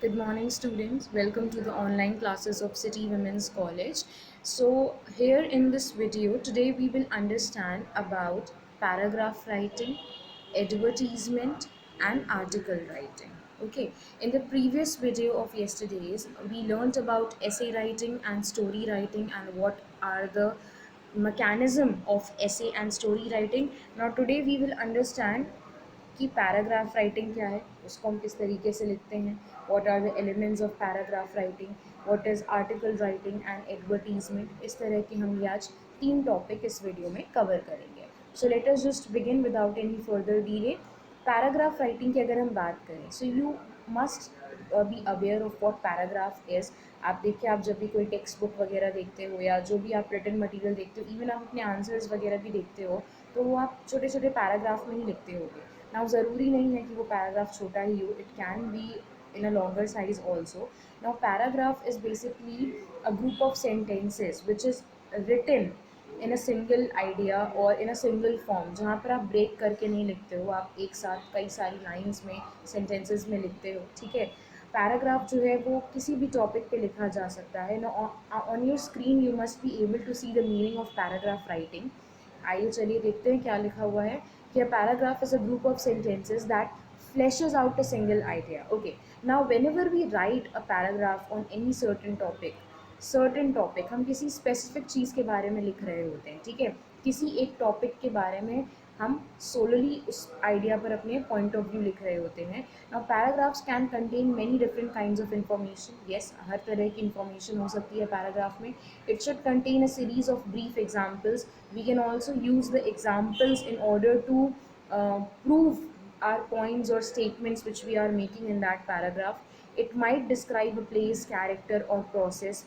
Good morning, students. Welcome to the online classes of City Women's College. So, here in this video, today we will understand about paragraph writing, advertisement, and article writing. Okay, in the previous video of yesterday's, we learned about essay writing and story writing and what are the mechanism of essay and story writing. Now, today we will understand कि paragraph writing क्या है, उसको हम किस तरीके से लिखते हैं, what are the elements of paragraph writing, what is article writing and advertisement. इस तरह के हम ये आज 3 टॉपिक इस वीडियो में कवर करेंगे। So let us just begin without any further delay. Paragraph writing की अगर हम बात करें, so you must be aware of what paragraph is. आप देखिए, आप जब भी कोई टेक्स्ट बुक वगैरह देखते हो या जो भी आप रिटन मटेरियल देखते हो, इवन आप अपने आंसर्स वगैरह भी देखते हो, तो वो आप छोटे छोटे पैराग्राफ में ही लिखते होगे। नाउ ज़रूरी नहीं है कि वो पैराग्राफ छोटा ही हो, it can B in a longer size also. Now paragraph is basically a group of sentences which is written in a single idea or in a single form, जहाँ पर आप ब्रेक करके नहीं लिखते हो, आप एक साथ कई सारी लाइंस में सेंटेंसेस में लिखते हो। ठीक है, पैराग्राफ जो है वो किसी भी टॉपिक पे लिखा जा सकता है। ना on your screen you must be able to see the meaning of paragraph writing. आइए चलिए देखते हैं क्या लिखा हुआ है कि a paragraph is a group of sentences that fleshes out a single idea. Okay, now whenever we write a paragraph on any certain topic, हम किसी स्पेसिफिक चीज़ के बारे में लिख रहे होते हैं। ठीक है, किसी एक टॉपिक के बारे में हम सोलली उस आइडिया पर अपने पॉइंट ऑफ व्यू लिख रहे होते हैं। Now paragraphs can contain many different kinds of information. Yes, हर तरह की इंफॉर्मेशन हो सकती है पैराग्राफ में। It should contain a series of brief examples. We can also use the examples in order to prove our points or statements which we are making in that paragraph. It might describe a place, character, or process,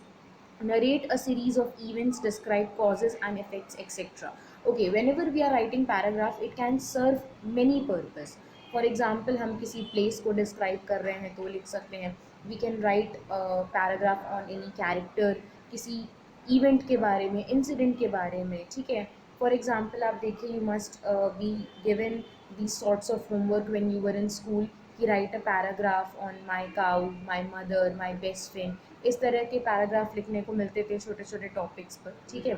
narrate a series of events, describe causes and effects, etc. Okay, whenever we are writing paragraph, it can serve many purpose. For example, हम किसी place को describe कर रहे हैं तो लिख सकते हैं, we can write a paragraph on any character, किसी इवेंट के बारे में, इंसिडेंट के बारे में। ठीक है, फॉर एग्जाम्पल आप देखिए, you must be given these sorts of homework when you were in school कि write a paragraph on my cow, my mother, my best friend। इस तरह के पैराग्राफ लिखने को मिलते थे छोटे छोटे टॉपिक्स पर। ठीक है,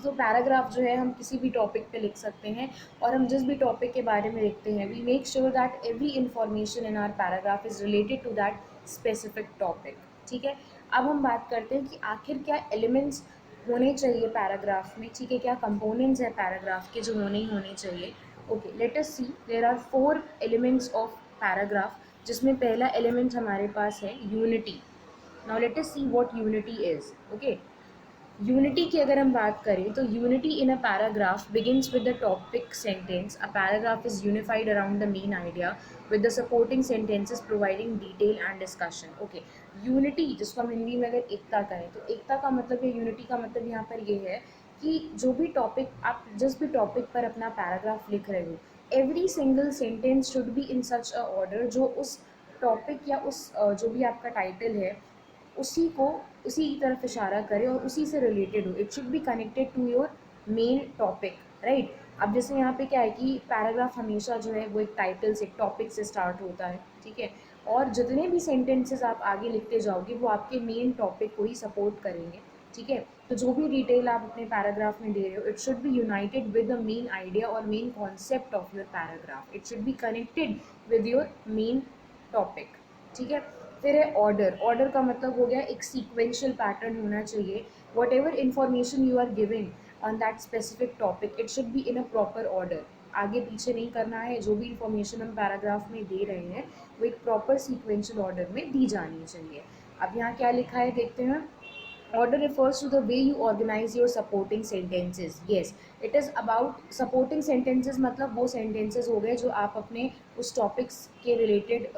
तो पैराग्राफ जो है हम किसी भी टॉपिक पे लिख सकते हैं, और हम जिस भी टॉपिक के बारे में लिखते हैं, we make sure that every information in our paragraph is related to that specific topic. ठीक है, अब हम बात करते हैं कि आखिर क्या एलिमेंट्स होने चाहिए पैराग्राफ में। ठीक है, क्या कंपोनेंट्स हैं पैराग्राफ के जो होने ही होने चाहिए। Okay, let us see, there are 4 elements of paragraph, जिसमें पहला एलिमेंट हमारे पास है unity. Now let us see what unity is. Okay, unity की अगर हम बात करें तो unity in a paragraph begins with the topic sentence. A paragraph is unified around the main idea with the supporting sentences providing detail and discussion. Okay, unity जिसको हम हिंदी में अगर एकता कहें तो एकता का मतलब है, यूनिटी का मतलब यहाँ पर ये है कि जो भी टॉपिक आप जिस भी टॉपिक पर अपना पैराग्राफ लिख रहे हो, every single sentence should be in such a order जो उस टॉपिक या उस जो भी आपका टाइटल है उसी को उसी की तरफ इशारा करे और उसी से रिलेटेड हो। It should be connected to your main topic, right. अब जैसे यहाँ पे क्या है कि पैराग्राफ हमेशा जो है वो एक टाइटल से, एक टॉपिक से स्टार्ट होता है। ठीक है, और जितने भी सेंटेंसेस आप आगे लिखते जाओगे वो आपके मेन टॉपिक को ही सपोर्ट करेंगे। ठीक है, तो जो भी डिटेल आप अपने पैराग्राफ में दे रहे हो, it should be united with the main idea और main concept of your paragraph. It should be connected with your main topic. ठीक है, फिर है ऑर्डर। ऑर्डर का मतलब हो गया एक सीक्वेंशियल पैटर्न होना चाहिए। Whatever information you are giving on that specific topic, it should be in a proper order. आगे पीछे नहीं करना है, जो भी इंफॉर्मेशन हम पैराग्राफ में दे रहे हैं वो एक प्रॉपर सीक्वेंशियल ऑर्डर में दी जानी चाहिए। अब यहाँ क्या लिखा है देखते हैं। Order refers to the way you organize your supporting sentences. Yes, it is about supporting sentences, मतलब वो sentences हो गए जो आप अपने उस topics के related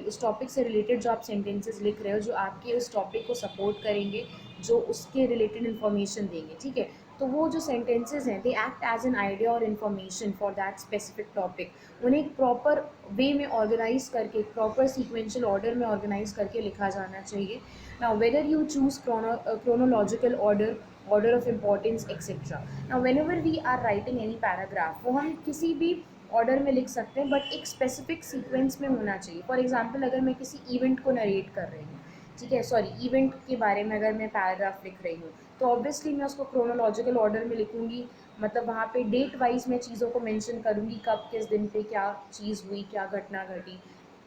उस topic से related जो आप sentences लिख रहे हो, जो आपके उस topic को support करेंगे, जो उसके related information देंगे। ठीक है, तो वो जो sentences हैं, they act as an idea और information for that specific topic। उन्हें एक proper way में organize करके, proper sequential order में organize करके लिखा जाना चाहिए। Now, whether you choose chronological order, order of importance, etc. Now, whenever we are writing any paragraph, वो हम किसी भी ऑर्डर में लिख सकते हैं, बट एक स्पेसिफिक सीक्वेंस में होना चाहिए. फॉर एग्जांपल अगर मैं किसी इवेंट को नरेट कर रही हूँ, ठीक है, सॉरी, इवेंट के बारे में अगर मैं पैराग्राफ लिख रही हूँ, तो ऑब्वियसली मैं उसको क्रोनोलॉजिकल ऑर्डर में लिखूँगी. मतलब वहाँ पे डेट वाइज मैं चीज़ों को मेंशन करूँगी, कब किस दिन पे क्या चीज़ हुई, क्या घटना घटी.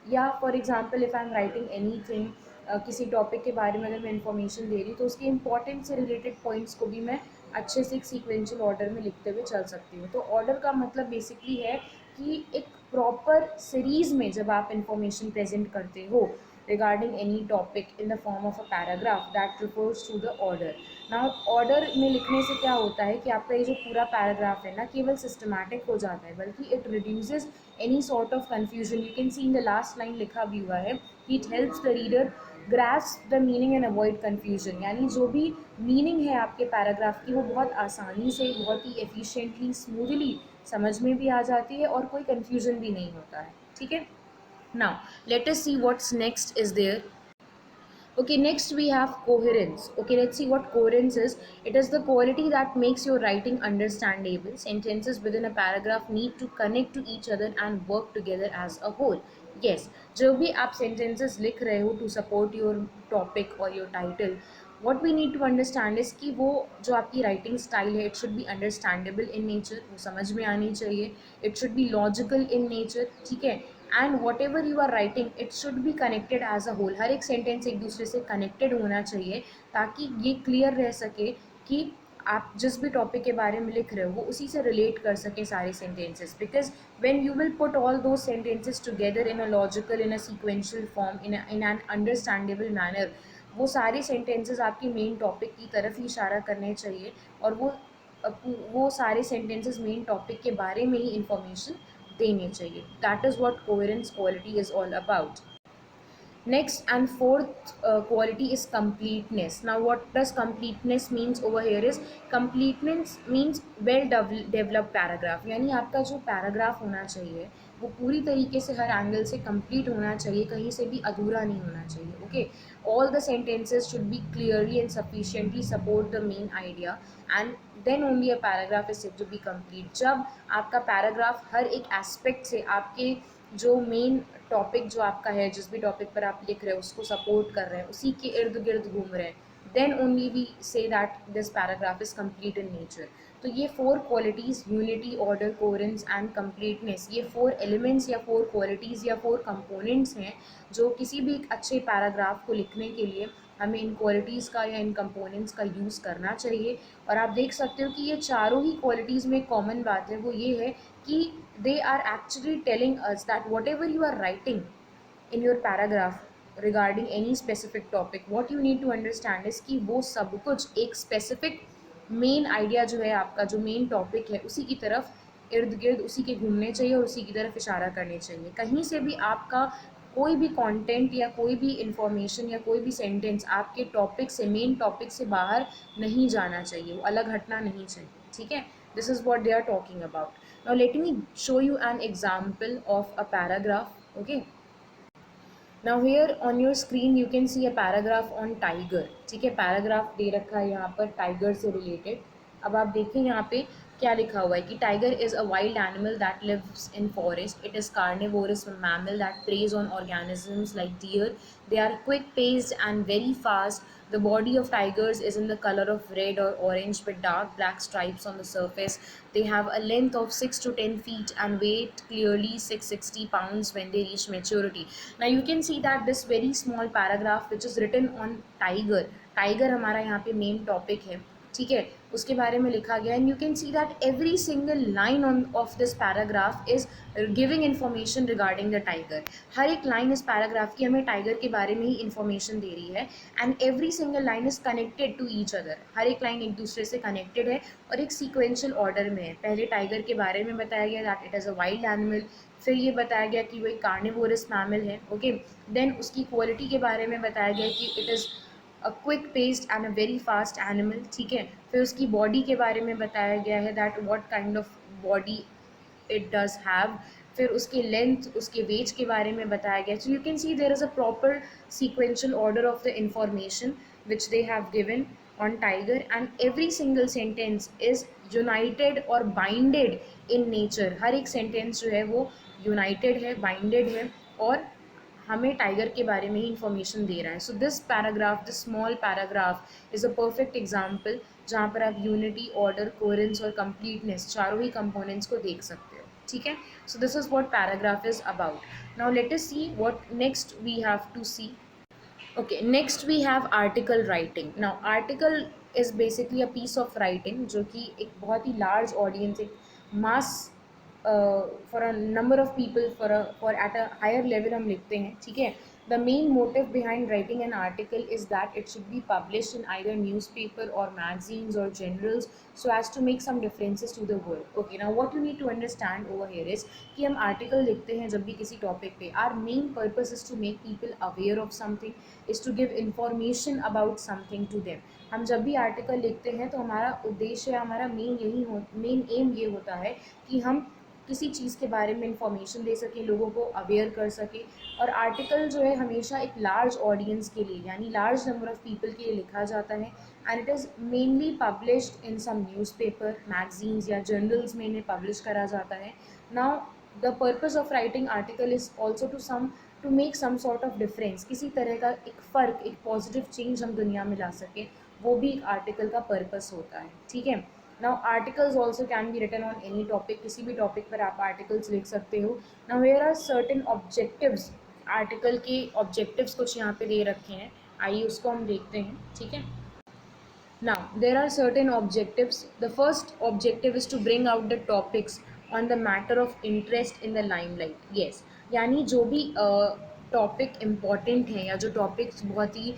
या for example if I am writing anything, किसी टॉपिक के बारे में अगर मैं इंफॉर्मेशन दे रही हूँ, तो उसके इंपॉर्टेंट से रिलेटेड पॉइंट्स को भी मैं अच्छे से एक सीक्वेंशियल ऑर्डर में लिखते हुए चल सकती हूँ. तो ऑर्डर का मतलब बेसिकली है कि एक प्रॉपर सीरीज़ में जब आप इंफॉर्मेशन प्रेजेंट करते हो regarding any topic in the form of a paragraph, that refers to the order. Now order में लिखने से क्या होता है कि आपका ये जो पूरा पैराग्राफ है ना, केवल सिस्टमैटिक हो जाता है, बल्कि it reduces any sort of confusion. You can see in the last line लिखा भी हुआ है कि it helps the reader grasp the meaning and avoid confusion. यानी जो भी मीनिंग है आपके पैराग्राफ की वो बहुत आसानी से, बहुत ही एफिशिएंटली, स्मूथली समझ में भी आ जाती है और कोई कन्फ्यूजन भी नहीं होता है. ठीक है. Now let us see what's next is there. Okay, next we have coherence. Okay, let's see what coherence is. It is the quality that makes your writing understandable. Sentences within a paragraph need to connect to each other and work together as a whole. Yes, जो भी आप sentences लिख रहे हो to support your topic or your title, what we need to understand is कि वो जो आपकी writing style है, it should be understandable in nature, वो समझ में आनी चाहिए. It should be logical in nature. ठीक है. And whatever you are writing it should be connected as a whole. हर एक सेंटेंस एक दूसरे से कनेक्टेड होना चाहिए ताकि ये क्लियर रह सके कि आप जिस भी टॉपिक के बारे में लिख रहे हो वो उसी से रिलेट कर सके सारे sentences. Because when you will put all those sentences together in a logical, in a sequential form, in an understandable manner, वो सारे सेंटेंसेस आपके मेन टॉपिक की तरफ ही इशारा करने चाहिए और वो सारे सेंटेंसेस मेन टॉपिक के बारे में ही इंफॉर्मेशन देने चाहिए. That is what coherence quality is all about. Next and fourth quality is completeness. Now what does completeness means over here is, completeness means well developed paragraph. यानी आपका जो paragraph होना चाहिए वो पूरी तरीके से हर एंगल से कंप्लीट होना चाहिए, कहीं से भी अधूरा नहीं होना चाहिए. Okay, all the sentences should be clearly and sufficiently support the main idea and then only a paragraph is said to be complete. जब आपका पैराग्राफ हर एक एस्पेक्ट से आपके जो मेन टॉपिक जो आपका है, जिस भी टॉपिक पर आप लिख रहे हो उसको सपोर्ट कर रहे हैं, उसी के इर्द गिर्द घूम रहे हैं, then only we say that this paragraph is complete in nature. तो ये four qualities, unity, order, coherence and completeness, ये फोर एलिमेंट्स या फोर क्वालिटीज़ या फोर कंपोनेंट्स हैं जो किसी भी एक अच्छे पैराग्राफ को लिखने के लिए हमें इन क्वालिटीज़ का या इन कंपोनेंट्स का यूज़ करना चाहिए. और आप देख सकते हो कि ये चारों ही क्वालिटीज़ में कॉमन बात है, वो ये है कि they are actually telling us that whatever you are writing in your paragraph regarding any specific topic, what you need to understand is कि वो सब कुछ एक specific मेन आइडिया जो है आपका, जो मेन टॉपिक है, उसी की तरफ इर्द गिर्द उसी के घूमने चाहिए और उसी की तरफ इशारा करने चाहिए. कहीं से भी आपका कोई भी कंटेंट या कोई भी इंफॉर्मेशन या कोई भी सेंटेंस आपके टॉपिक से, मेन टॉपिक से बाहर नहीं जाना चाहिए, वो अलग हटना नहीं चाहिए. ठीक है. This is what they are talking about. Now let me show you an example of a paragraph. Okay. Now here on your screen you can see a paragraph on tiger. ठीक है, पैराग्राफ दे रखा है यहाँ पर tiger से related. अब आप देखें यहाँ पे क्या लिखा हुआ है कि tiger is a wild animal that lives in forest. It is carnivorous mammal that preys on organisms like deer. They are quick paced and very fast. The body of tigers is in the color of red or orange with dark black stripes on the surface. They have a length of 6 to 10 feet and weight clearly 660 pounds when they reach maturity. Now you can see that this very small paragraph which is written on tiger. Tiger हमारा यहाँ पे main topic है. ठीक है, उसके बारे में लिखा गया. And you can see that every single line on of this paragraph is giving information regarding the tiger. हर एक लाइन इस पैराग्राफ की हमें टाइगर के बारे में ही इन्फॉर्मेशन दे रही है. And every single line is connected to each other. हर एक लाइन एक दूसरे से कनेक्टेड है और एक सीक्वेंशियल ऑर्डर में है. पहले टाइगर के बारे में बताया गया that it is a wild animal. फिर ये बताया गया कि वो एक कार्निवोरस मैमल है. ओके, देन उसकी क्वालिटी के बारे में बताया गया कि it is a quick paced and a very fast animal. ठीक है, फिर उसकी बॉडी के बारे में बताया गया है that what kind of body it does have. फिर उसके लेंथ, उसके वेट के बारे में बताया गया. So you can see there is a proper sequential order of the information which they have given on tiger, and every single sentence is united or binded in nature, हर एक sentence जो है वो यूनाइटेड है, binded है और हमें tiger के बारे में ही इंफॉर्मेशन दे रहा है. So this paragraph, this small paragraph is a perfect example जहाँ पर आप यूनिटी, ऑर्डर, कोहेरेंस और कंप्लीटनेस चारों ही कंपोनेंट्स को देख सकते हो. ठीक है. So this is what paragraph is about. Now let us see what next we have to see. Okay, next we have article writing. Now, article is basically a piece of writing जो कि एक बहुत ही large audience, एक mass for a number of people, for at a higher level हम लिखते हैं. ठीक है. The main motive behind writing an article is that it should be published in either newspaper or magazines or journals so as to make some differences to the world. Okay, now what you need to understand over here is कि हम article लिखते हैं जब भी किसी topic पे. Our main purpose is to make people aware of something, is to give information about something to them. हम जब भी आर्टिकल लिखते हैं तो हमारा उद्देश्य, हमारा मेन एम ये होता है कि हम किसी चीज़ के बारे में इंफॉर्मेशन दे सकें, लोगों को अवेयर कर सकें. और आर्टिकल जो है हमेशा एक लार्ज ऑडियंस के लिए, यानी लार्ज नंबर ऑफ़ पीपल के लिए लिखा जाता है. And it is mainly published in some newspaper, magazines या जर्नल्स में इन्हें पब्लिश करा जाता है. Now the purpose of writing article is also to make some sort of difference, किसी तरह का एक फ़र्क, एक पॉजिटिव चेंज हम दुनिया में ला सकें, वो भी एक आर्टिकल का पर्पस होता है. ठीक है. Now articles also can be written on any topic, किसी भी टॉपिक पर आप आर्टिकल्स लिख सकते हो. Now here are certain objectives. Article के ऑब्जेक्टिव्स कुछ यहाँ पे दे रखे हैं, आइए उसको हम देखते हैं. ठीक है. Now, there are certain objectives. The first objective is to bring out the topics on the matter of interest in the limelight. Yes, यानी जो भी टॉपिक इम्पॉर्टेंट हैं या जो टॉपिक्स बहुत ही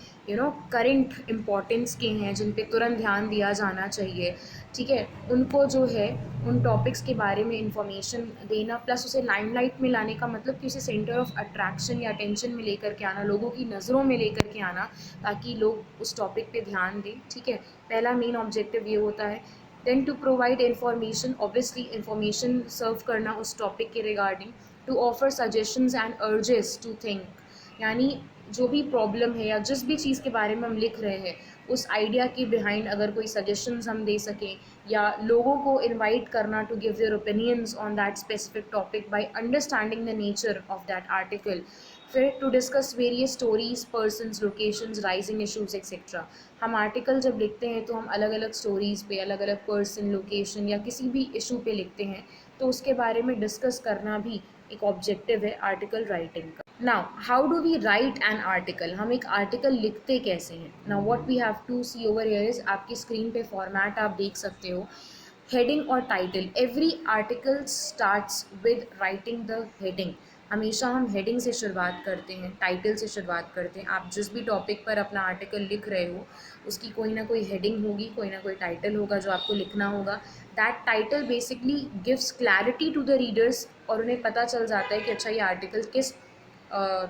करंट इम्पॉर्टेंस के हैं, जिन पे तुरंत ध्यान दिया जाना चाहिए. ठीक है. उनको जो है उन टॉपिक्स के बारे में इंफॉर्मेशन देना, प्लस उसे लाइमलाइट में लाने का मतलब कि उसे सेंटर ऑफ अट्रैक्शन या अटेंशन में लेकर के आना, लोगों की नज़रों में लेकर के आना, ताकि लोग उस टॉपिक पे ध्यान दें. ठीक है. पहला मेन ऑब्जेक्टिव ये होता है. Then to provide information, obviously information serve करना उस टॉपिक के regarding. To offer suggestions and urges to think, यानी जो भी प्रॉब्लम है या जिस भी चीज़ के बारे में हम लिख रहे हैं उस आइडिया के बिहाइंड अगर कोई सजेशंस हम दे सकें, या लोगों को इनवाइट करना to give their opinions on that specific topic by understanding the nature of that article. फिर to discuss various stories, persons, locations, rising issues etcetera. हम आर्टिकल जब लिखते हैं तो हम अलग अलग स्टोरीज़ पे, अलग अलग पर्सन, लोकेशन या किसी भी इशू पे लिखते हैं, तो उसके बारे में डिस्कस करना भी एक ऑब्जेक्टिव है आर्टिकल राइटिंग का. Now how do we write an article, हम एक आर्टिकल लिखते कैसे हैं. Now what we have to see over here is, आपकी स्क्रीन पे फॉर्मेट आप देख सकते हो. हेडिंग और title. Every article starts with writing the heading. हमेशा हम हेडिंग से शुरुआत करते हैं, टाइटल से शुरुआत करते हैं. आप जिस भी टॉपिक पर अपना आर्टिकल लिख रहे हो उसकी कोई ना कोई हेडिंग होगी, कोई ना कोई टाइटल होगा जो आपको लिखना होगा. That title basically gives clarity to the readers, और उन्हें पता चल जाता है कि अच्छा ये आर्टिकल किस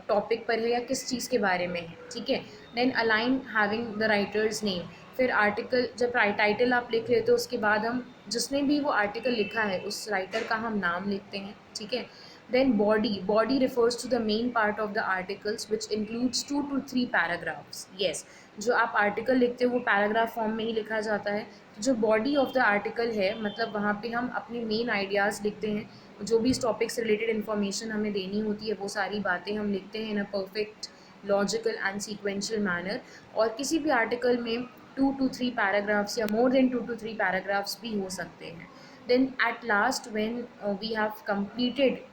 टॉपिक पर है या किस चीज़ के बारे में है. ठीक है. Then a line having the writer's name. फिर आर्टिकल जब टाइटल आप लिख लेते हो उसके बाद हम जिसने भी वो आर्टिकल लिखा है उस राइटर का हम नाम लिखते हैं. ठीक है. Then body refers to the main part of the articles which includes 2 to 3 paragraphs. yes, जो आप आर्टिकल लिखते हो वो पैराग्राफ फॉर्म में ही लिखा जाता है. जो बॉडी ऑफ द आर्टिकल है मतलब वहाँ पे हम अपने मेन आइडियाज़ लिखते हैं, जो भी इस टॉपिक से रिलेटेड इन्फॉर्मेशन हमें देनी होती है वो सारी बातें हम लिखते हैं in a perfect logical and sequential manner. और किसी भी आर्टिकल में 2 to 3 पैराग्राफ्स या मोर देन 2 to 3 पैराग्राफ्स भी हो सकते हैं. Then at last when we have completed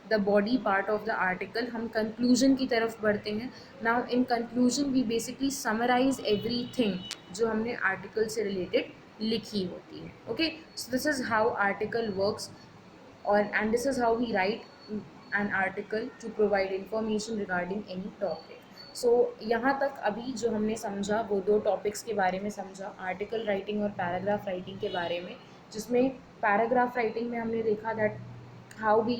the body part of the article, हम कंक्लूजन की तरफ बढ़ते हैं. Now in conclusion we basically summarise everything जो हमने आर्टिकल से रिलेटेड लिखी होती है. Okay. So this is how article works, और and this is how we write an article to provide information regarding any topic. So यहाँ तक अभी जो हमने समझा वो 2 टॉपिक्स के बारे में समझा, आर्टिकल राइटिंग और पैराग्राफ राइटिंग के बारे में, जिसमें पैराग्राफ राइटिंग में हमने देखा that how we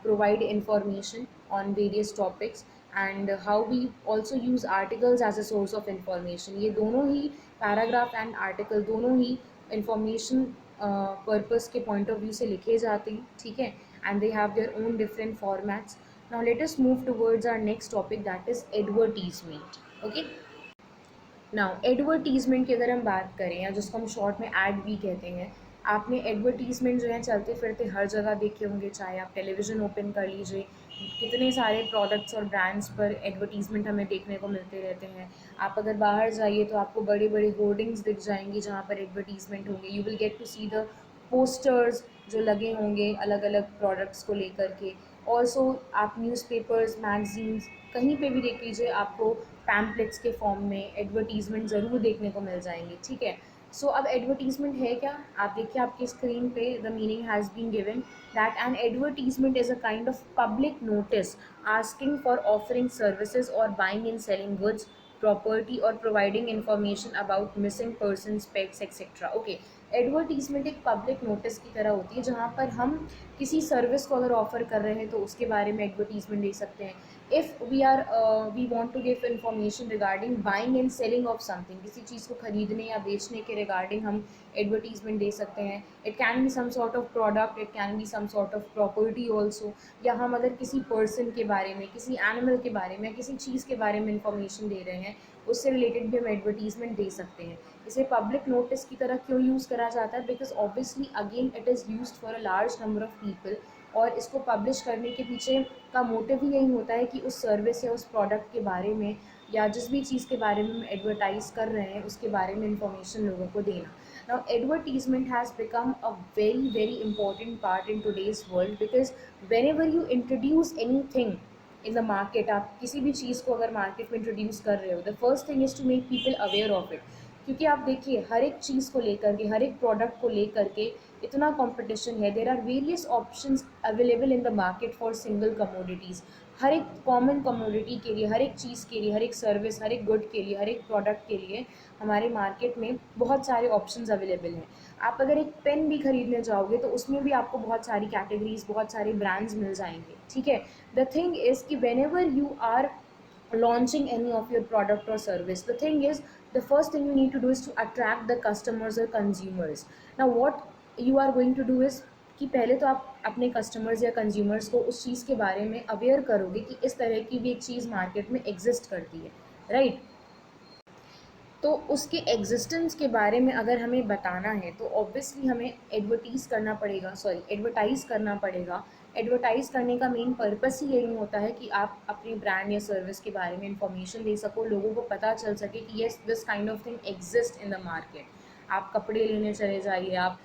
provide information on various topics and how we also use articles as a source of information. ये दोनों ही पैराग्राफ एंड आर्टिकल दोनों ही इंफॉर्मेशन पर्पस के पॉइंट ऑफ व्यू से लिखे जाते हैं. ठीक है. And they have their own different formats. Now let us move towards our next topic that is advertisement. Okay. Now advertisement की अगर हम बात करें या जिसको हम शॉर्ट में एड भी कहते हैं, आपने एडवर्टीज़मेंट जो है चलते फिरते हर जगह देखे होंगे, चाहे आप टेलीविज़न ओपन कर लीजिए, कितने सारे प्रोडक्ट्स और ब्रांड्स पर एडवर्टीज़मेंट हमें देखने को मिलते रहते हैं। आप अगर बाहर जाइए तो आपको बड़े बड़े होर्डिंग्स दिख जाएंगी जहाँ पर एडवर्टीज़मेंट होंगे। You will get to see the posters जो लगे होंगे अलग अलग प्रोडक्ट्स को लेकर के। ऑल्सो आप न्यूज़पेपर्स, मैगजीन्स, कहीं पे भी देख लीजिए, आपको पैम्पलेट्स के फॉर्म में एडवर्टीज़मेंट ज़रूर देखने को मिल जाएंगे, ठीक है। सो अब एडवर्टीज़मेंट है क्या, आप देखिए आपकी स्क्रीन पे the meaning has been given that an advertisement is a kind of public notice asking for offering services or buying and selling goods, property or providing information about missing persons, pets, etc. Okay, advertisement एक public notice की तरह होती है जहाँ पर हम किसी service को अगर ऑफर कर रहे हैं तो उसके बारे में एडवर्टीजमेंट दे सकते हैं। If we want to give information regarding buying and selling of something, किसी चीज़ को खरीदने या बेचने के रिगार्डिंग हम एडवर्टीजमेंट दे सकते हैं। It can be some sort of product, it can be some sort of property also, या हम अगर किसी पर्सन के बारे में, किसी एनिमल के बारे में, किसी चीज़ के बारे में इंफॉर्मेशन दे रहे हैं, उससे रिलेटेड भी हम एडवर्टीजमेंट दे सकते हैं। इसे पब्लिक नोटिस की तरह क्यों यूज़ करा जाता है, because obviously again it is use for a large number of people, और इसको पब्लिश करने के पीछे का मोटिव ही यही होता है कि उस सर्विस या उस प्रोडक्ट के बारे में या जिस भी चीज़ के बारे में हम एडवर्टाइज़ कर रहे हैं उसके बारे में इंफॉर्मेशन लोगों को देना। Now, advertisement has become a very, very important part in today's world because whenever you introduce anything in the market, आप किसी भी चीज़ को अगर मार्केट में इंट्रोड्यूस कर रहे हो, the first thing is to make people aware of it. क्योंकि आप देखिए हर एक चीज़ को लेकर के, हर एक प्रोडक्ट को लेकर के इतना कंपटीशन है, there are various options available in the market for single commodities. हर एक कॉमन कमोडिटी के लिए, हर एक चीज़ के लिए, हर एक सर्विस, हर एक गुड के लिए, हर एक प्रोडक्ट के लिए हमारे मार्केट में बहुत सारे ऑप्शंस अवेलेबल हैं। आप अगर एक पेन भी खरीदने जाओगे तो उसमें भी आपको बहुत सारी कैटेगरीज, बहुत सारे ब्रांड्स मिल जाएंगे, ठीक है। द थिंग इज़ कि whenever you are launching any of your product or service, the thing is, the first thing you need to do is to attract the customers or consumers. Now what you are going to do is कि पहले तो आप अपने customers या consumers को उस चीज़ के बारे में अवेयर करोगे कि इस तरह की भी एक चीज़ मार्केट में एग्जिस्ट करती है, राइट। तो उसके एग्जिस्टेंस के बारे में अगर हमें बताना है तो ऑब्वियसली हमें एडवर्टाइज़ करना पड़ेगा। एडवर्टाइज़ करने का मेन पर्पस ही यही होता है कि आप अपने ब्रांड या सर्विस के बारे में इंफॉर्मेशन दे सको, लोगों को पता चल सके कि yes this kind of thing exist in the market. आप कपड़े लेने चले जाइए, आप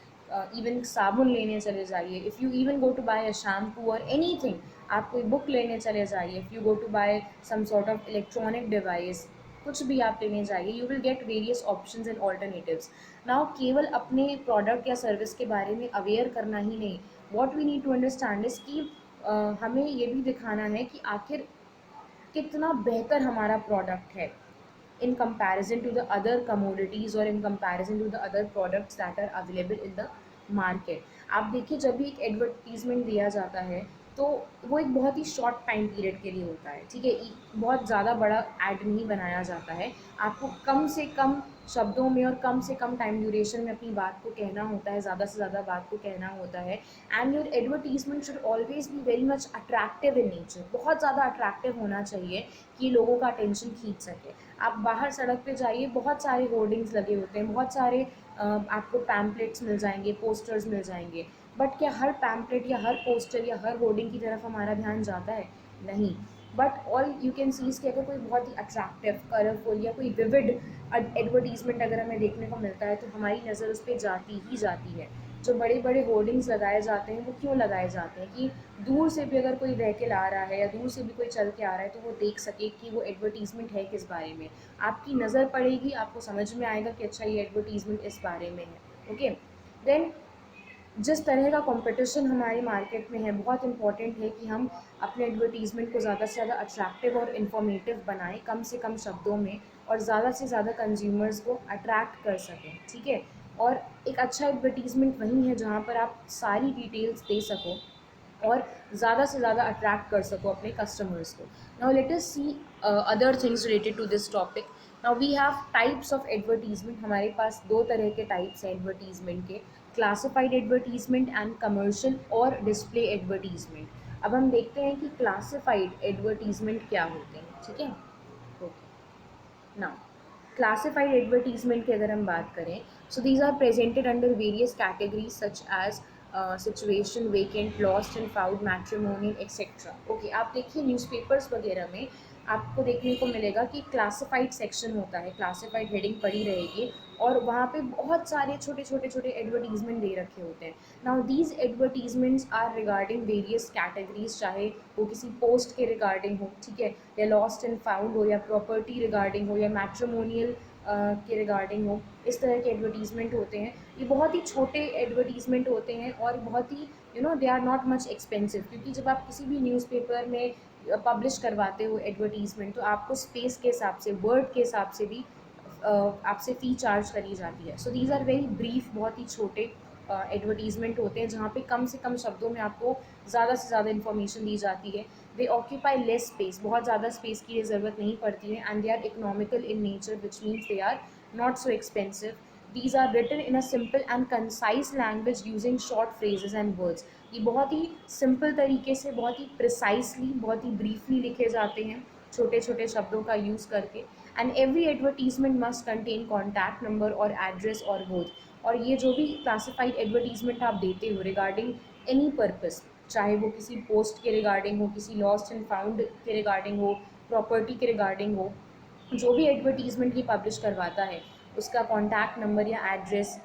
इवन साबुन लेने चले जाइए, if you even go to buy a shampoo और एनीथिंग, आप कोई बुक लेने चले जाइए, if you go to buy some sort of electronic device, कुछ भी आप लेने जाइए, you will get various options and alternatives. Now केवल अपने प्रोडक्ट या सर्विस के बारे में अवेयर करना ही नहीं, what we need to understand is कि हमें ये भी दिखाना है कि आखिर कितना बेहतर हमारा प्रोडक्ट है in comparison to the other commodities or in comparison to the other products that are available in the market। आप देखिए जब भी एक एडवर्टीजमेंट दिया जाता है तो वो एक बहुत ही शॉर्ट टाइम पीरियड के लिए होता है, ठीक है। बहुत ज़्यादा बड़ा ऐड नहीं बनाया जाता है, आपको कम से कम शब्दों में और कम से कम टाइम ड्यूरेशन में अपनी बात को कहना होता है, ज़्यादा से ज़्यादा बात को कहना होता है। And your advertisement should always be very much attractive in nature, बहुत ज़्यादा अट्रैक्टिव होना चाहिए कि लोगों का अटेंशन खींच सके। आप बाहर सड़क पे जाइए, बहुत सारे होर्डिंग्स लगे होते हैं, बहुत सारे आपको पैम्पलेट्स मिल जाएंगे, पोस्टर्स मिल जाएंगे, बट क्या हर पैम्पलेट या हर पोस्टर या हर होर्डिंग की तरफ हमारा ध्यान जाता है? नहीं। But all you can sees कि अगर कोई बहुत ही अट्रैक्टिव, कलरफुल या कोई विविड एडवर्टीजमेंट अगर हमें देखने को मिलता है तो हमारी नज़र उस पर जाती ही जाती है। जो बड़े बड़े होर्डिंग्स लगाए जाते हैं वो क्यों लगाए जाते हैं कि दूर से भी अगर कोई व्हीकल आ रहा है या दूर से भी कोई चल के आ रहा है तो वो देख सके कि वो एडवर्टीजमेंट है किस बारे में। आपकी नज़र पड़ेगी, आपको समझ में आएगा कि अच्छा ये एडवर्टीजमेंट इस बारे में है, ओके। देन जिस तरह का कंपटीशन हमारी मार्केट में है, बहुत इंपॉर्टेंट है कि हम अपने एडवर्टीजमेंट को ज़्यादा से ज़्यादा अट्रैक्टिव और इन्फॉर्मेटिव बनाएं, कम से कम शब्दों में, और ज़्यादा से ज़्यादा कंज्यूमर्स को अट्रैक्ट कर सकें, ठीक है। और एक अच्छा एडवर्टीजमेंट वही है जहाँ पर आप सारी डिटेल्स दे सको और ज़्यादा से ज़्यादा अट्रैक्ट कर सको अपने कस्टमर्स को। Now let us see other things related to this topic. Now we have types of advertisement, हमारे पास दो तरह के टाइप्स हैं एडवर्टीजमेंट के, क्लासिफाइड एडवर्टीजमेंट एंड कमर्शियल और डिस्प्ले एडवर्टीजमेंट। अब हम देखते हैं कि क्लासिफाइड एडवर्टीजमेंट क्या होते हैं, ठीक है। ओके, नाउ क्लासिफाइड एडवर्टीजमेंट की अगर हम बात करें, so these are presented under various categories such as situation, vacant, lost and found, matrimonial etcetera. Okay, आप देखिए न्यूज़पेपर्स वगैरह में आपको देखने को मिलेगा कि क्लासिफाइड सेक्शन होता है, क्लासिफाइड हेडिंग पड़ी रहेगी और वहाँ पे बहुत सारे छोटे छोटे छोटे एडवर्टीजमेंट दे रखे होते हैं। Now these advertisements are regarding various categories, चाहे वो किसी पोस्ट के रिगार्डिंग हो, ठीक है, या लॉस्ट एंड फाउंड हो, या प्रॉपर्टी रिगार्डिंग हो, या मैट्रिमोनियल के रिगार्डिंग हो। इस तरह के एडवर्टीजमेंट होते हैं। ये बहुत ही छोटे एडवर्टीजमेंट होते हैं और बहुत ही they are not much expensive, क्योंकि जब आप किसी भी न्यूज़पेपर में पब्लिश करवाते हो एडवर्टीजमेंट, तो आपको स्पेस के हिसाब से, वर्ड के हिसाब से भी आपसे फ़ी चार्ज करी जाती है। So these are very brief, बहुत ही छोटे एडवर्टीजमेंट होते हैं जहाँ पे कम से कम शब्दों में आपको ज़्यादा से ज़्यादा इन्फॉर्मेशन दी जाती है। दे ऑक्यूपाई लेस स्पेस, बहुत ज़्यादा स्पेस की ज़रूरत नहीं पड़ती है, and they are economical in nature, which means they are not so expensive. These are written in a simple and concise language using short phrases and words. ये बहुत ही simple तरीके से, बहुत ही प्रिसाइसली, बहुत ही ब्रीफली लिखे जाते हैं, छोटे छोटे शब्दों का यूज़ करके। And every advertisement must contain contact number और एड्रेस और बोथ। और ये जो भी क्लासिफाइड एडवर्टीजमेंट आप देते हो रिगार्डिंग एनी पर्पस, चाहे वो किसी पोस्ट के रिगार्डिंग हो, किसी लॉस्ट एंड फाउंड के रिगार्डिंग हो, प्रॉपर्टी के रिगार्डिंग हो, जो भी एडवर्टीजमेंट ये पब्लिश करवाता है उसका कॉन्टैक्ट नंबर या एड्रेस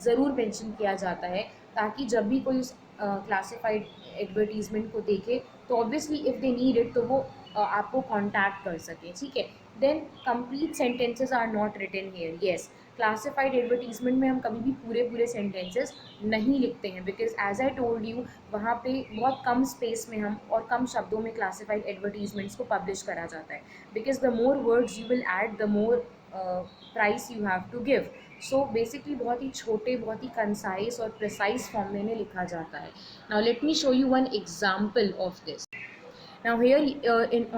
ज़रूर मेंशन किया जाता है, ताकि जब भी कोई उस क्लासिफाइड एडवर्टीजमेंट को देखे तो obviously if they need it तो वो आपको कॉन्टैक्ट कर सके, ठीक है। Then complete sentences are not written here. Yes, classified advertisement में हम कभी भी पूरे पूरे सेंटेंसेस नहीं लिखते हैं, because as I told you वहाँ पे बहुत कम स्पेस में हम और कम शब्दों में क्लासिफाइड एडवर्टीजमेंट्स को पब्लिश करा जाता है, because the more words you will add the more price you have to give. So basically बहुत ही छोटे, बहुत ही कंसाइज और प्रिसाइज फॉर्म में इन्हें लिखा जाता है। Now let me show you one example of this. Now here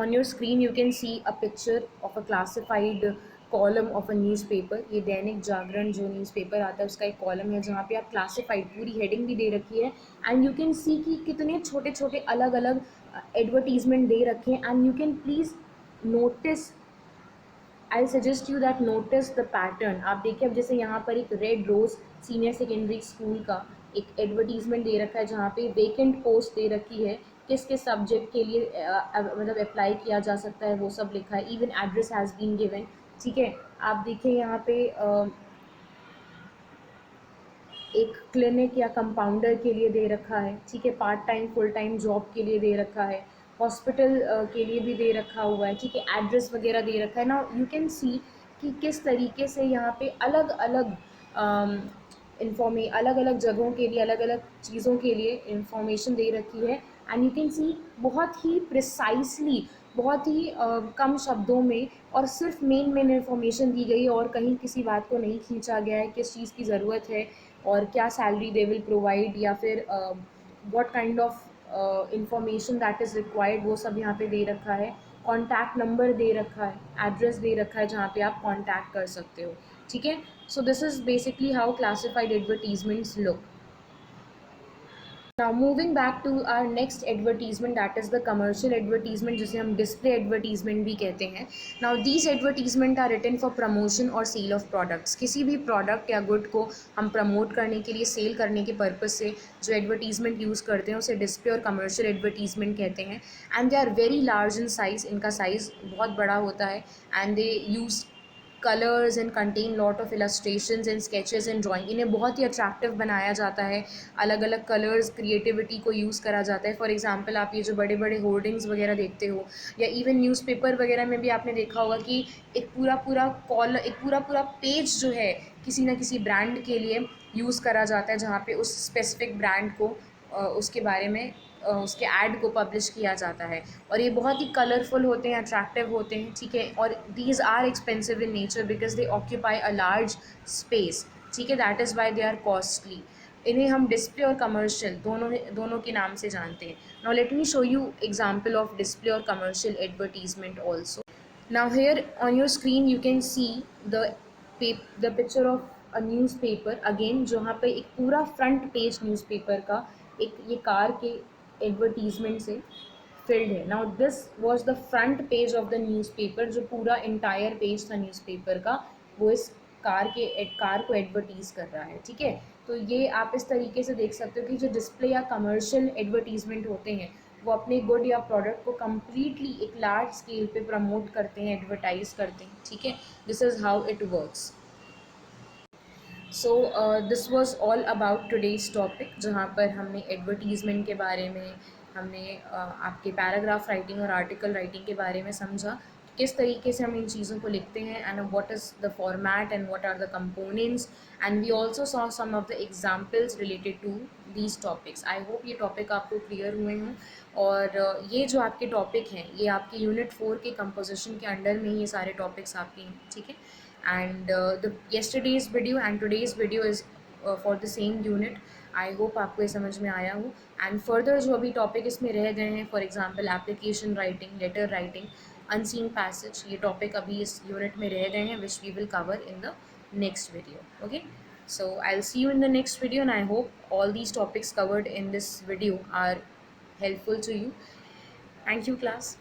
on your screen you can see a picture of a classified column of a newspaper। ये दैनिक जागरण जो न्यूज़पेपर आता है उसका एक कॉलम है जहाँ पे आप क्लासिफाइड, पूरी हेडिंग भी दे रखी है, एंड यू कैन सी कि कितने छोटे छोटे अलग अलग एडवर्टीजमेंट दे रखे हैं। And you can please notice, I suggest you that notice the pattern. आप देखिए, अब जैसे यहाँ पर एक red rose senior secondary school का एक एडवर्टीजमेंट दे रखा है जहाँ पे वेकेंट पोस्ट दे रखी है, किस किस सब्जेक्ट के लिए मतलब अप्लाई किया जा सकता है वो सब लिखा है, even address has been given, ठीक है। आप देखिए यहाँ पे एक क्लिनिक या कंपाउंडर के लिए दे रखा है, ठीक है, part time full time job के लिए दे रखा है, हॉस्पिटल के लिए भी दे रखा हुआ है, ठीक है, एड्रेस वगैरह दे रखा है ना। यू कैन सी कि किस तरीके से यहाँ पे अलग अलग अलग अलग जगहों के लिए, अलग अलग चीज़ों के लिए इंफॉर्मेशन दे रखी है। एंड यू कैन सी बहुत ही प्रिसाइसली, बहुत ही कम शब्दों में और सिर्फ मेन मेन इन्फॉर्मेशन दी गई है, और कहीं किसी बात को नहीं खींचा गया है, किस चीज़ की ज़रूरत है और क्या सैलरी दे विल प्रोवाइड, या फिर what kind of information that is required, वो सब यहाँ पे दे रखा है। कॉन्टैक्ट नंबर दे रखा है, एड्रेस दे रखा है जहाँ पे आप कॉन्टैक्ट कर सकते हो, ठीक है। So this is basically how classified advertisements look. Now moving back to our next advertisement, that is the commercial advertisement, जिसे हम display advertisement भी कहते हैं। Now these advertisement are written for promotion और sale of products। किसी भी product या good को हम promote करने के लिए, sale करने के purpose से जो advertisement use करते हैं उसे display और commercial advertisement कहते हैं। And they are very large in size, इनका size बहुत बड़ा होता है, and they use colours and contain lot of illustrations and sketches and drawing. इन्हें बहुत ही अट्रैक्टिव बनाया जाता है, अलग अलग कलर्स, क्रिएटिविटी को यूज़ करा जाता है। फॉर एग्जांपल आप ये जो बड़े बड़े होर्डिंग्स वगैरह देखते हो, या इवन न्यूज़पेपर वगैरह में भी आपने देखा होगा कि एक पूरा पूरा पेज जो है किसी ना किसी ब्रांड के लिए यूज़ करा जाता है, जहाँ पे उस स्पेसिफिक ब्रांड को उसके बारे में उसके ऐड को पब्लिश किया जाता है। और ये बहुत ही कलरफुल होते हैं, अट्रैक्टिव होते हैं, ठीक है। और these are expensive in nature because they occupy a large space, ठीक है, that is why they are costly. इन्हें हम डिस्प्ले और कमर्शियल दोनों के नाम से जानते हैं। Now let me show you example of display और commercial advertisement also. Now here on your screen you can see the picture of a newspaper again, जहाँ पे एक पूरा फ्रंट पेज न्यूज़पेपर का एक ये कार के एडवर्टीजमेंट से फिल्ड है। Now this was the front page of the newspaper, जो पूरा इंटायर पेज था न्यूज़पेपर का, वो इस कार को एडवर्टीज़ कर रहा है, ठीक है। तो ये आप इस तरीके से देख सकते हो कि जो डिस्प्ले या कमर्शियल एडवर्टीजमेंट होते हैं वो अपने गुड या प्रोडक्ट को कम्प्लीटली एक लार्ज स्केल पे प्रमोट करते हैं, एडवर्टाइज करते हैं, ठीक है। This is how it works. So this was all about today's topic, जहाँ पर हमने एडवर्टीज़मेंट के बारे में, हमने आपके पैराग्राफ राइटिंग और आर्टिकल राइटिंग के बारे में समझा, किस तरीके से हम इन चीज़ों को लिखते हैं, and what is the format and what are the components, and we also saw some of the examples related to these topics. I hope ये टॉपिक आपको क्लियर हुए हों। और ये जो आपके टॉपिक हैं ये आपके यूनिट 4 के कंपोजिशन के अंडर में ही ये सारे टॉपिक्स आपके हैं, ठीक है। And the yesterday's video and today's video is for the same unit. I hope आपको ये समझ में आया हो। एंड फर्दर जो अभी टॉपिक इसमें रह गए हैं, for example application writing, letter writing, unseen passage, ये टॉपिक अभी इस यूनिट में रह गए हैं, which we will cover in the next video. Okay, so I'll see you in the next video, and I hope all these topics covered in this video are helpful to you. Thank you, class.